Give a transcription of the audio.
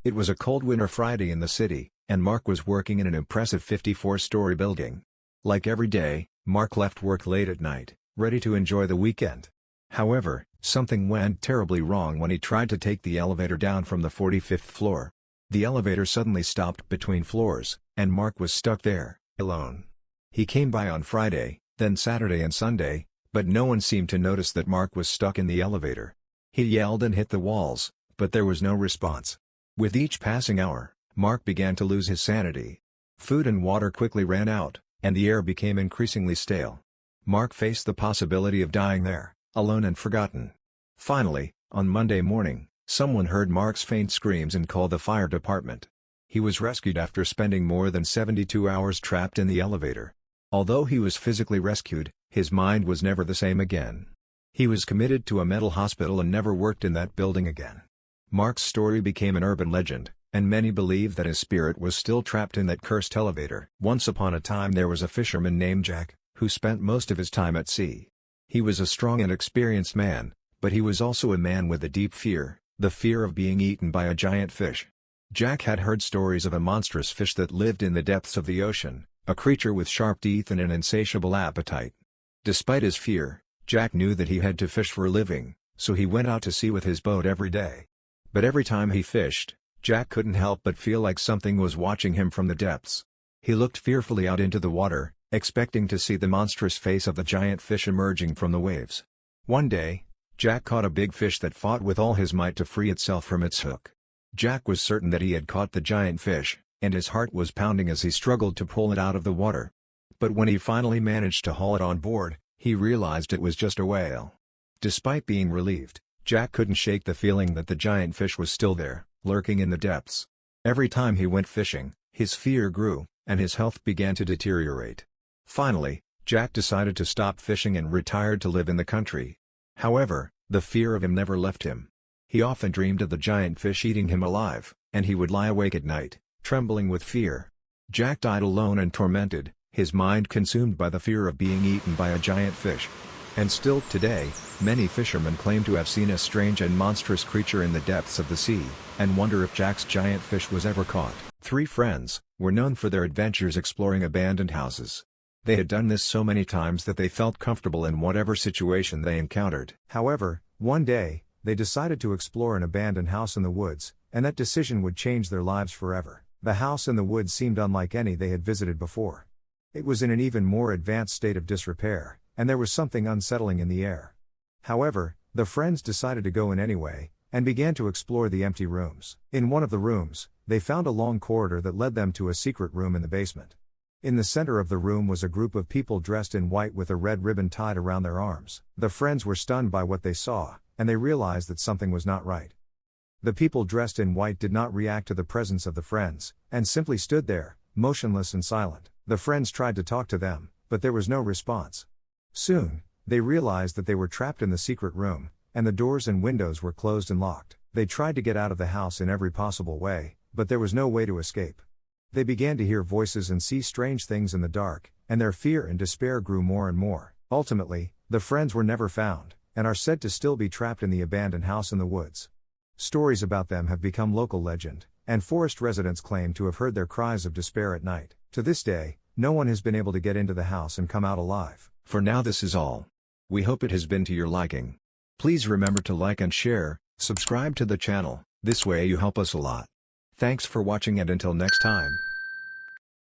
It was a cold winter Friday in the city, and Mark was working in an impressive 54-story building. Like every day, Mark left work late at night, ready to enjoy the weekend. However, something went terribly wrong when he tried to take the elevator down from the 45th floor. The elevator suddenly stopped between floors, and Mark was stuck there, alone. He came by on Friday, then Saturday and Sunday, but no one seemed to notice that Mark was stuck in the elevator. He yelled and hit the walls, but there was no response. With each passing hour, Mark began to lose his sanity. Food and water quickly ran out, and the air became increasingly stale. Mark faced the possibility of dying there, alone and forgotten. Finally, on Monday morning, someone heard Mark's faint screams and called the fire department. He was rescued after spending more than 72 hours trapped in the elevator. Although he was physically rescued, his mind was never the same again. He was committed to a mental hospital and never worked in that building again. Mark's story became an urban legend, and many believe that his spirit was still trapped in that cursed elevator. Once upon a time there was a fisherman named Jack, who spent most of his time at sea. He was a strong and experienced man, but he was also a man with a deep fear, the fear of being eaten by a giant fish. Jack had heard stories of a monstrous fish that lived in the depths of the ocean, a creature with sharp teeth and an insatiable appetite. Despite his fear, Jack knew that he had to fish for a living, so he went out to sea with his boat every day. But every time he fished, Jack couldn't help but feel like something was watching him from the depths. He looked fearfully out into the water, expecting to see the monstrous face of the giant fish emerging from the waves. One day, Jack caught a big fish that fought with all his might to free itself from its hook. Jack was certain that he had caught the giant fish, and his heart was pounding as he struggled to pull it out of the water. But when he finally managed to haul it on board, he realized it was just a whale. Despite being relieved, Jack couldn't shake the feeling that the giant fish was still there, lurking in the depths. Every time he went fishing, his fear grew, and his health began to deteriorate. Finally, Jack decided to stop fishing and retired to live in the country. However, the fear of him never left him. He often dreamed of the giant fish eating him alive, and he would lie awake at night, trembling with fear. Jack died alone and tormented, his mind consumed by the fear of being eaten by a giant fish. And still today, many fishermen claim to have seen a strange and monstrous creature in the depths of the sea, and wonder if Jack's giant fish was ever caught. Three friends were known for their adventures exploring abandoned houses. They had done this so many times that they felt comfortable in whatever situation they encountered. However, one day, they decided to explore an abandoned house in the woods, and that decision would change their lives forever. The house in the woods seemed unlike any they had visited before. It was in an even more advanced state of disrepair, and there was something unsettling in the air. However, the friends decided to go in anyway, and began to explore the empty rooms. In one of the rooms, they found a long corridor that led them to a secret room in the basement. In the center of the room was a group of people dressed in white with a red ribbon tied around their arms. The friends were stunned by what they saw, and they realized that something was not right. The people dressed in white did not react to the presence of the friends, and simply stood there, motionless and silent. The friends tried to talk to them, but there was no response. Soon, they realized that they were trapped in the secret room, and the doors and windows were closed and locked. They tried to get out of the house in every possible way, but there was no way to escape. They began to hear voices and see strange things in the dark, and their fear and despair grew more and more. Ultimately, the friends were never found, and are said to still be trapped in the abandoned house in the woods. Stories about them have become local legend, and forest residents claim to have heard their cries of despair at night. To this day, no one has been able to get into the house and come out alive. For now this is all. We hope it has been to your liking. Please remember to like and share, subscribe to the channel, this way you help us a lot. Thanks for watching and until next time.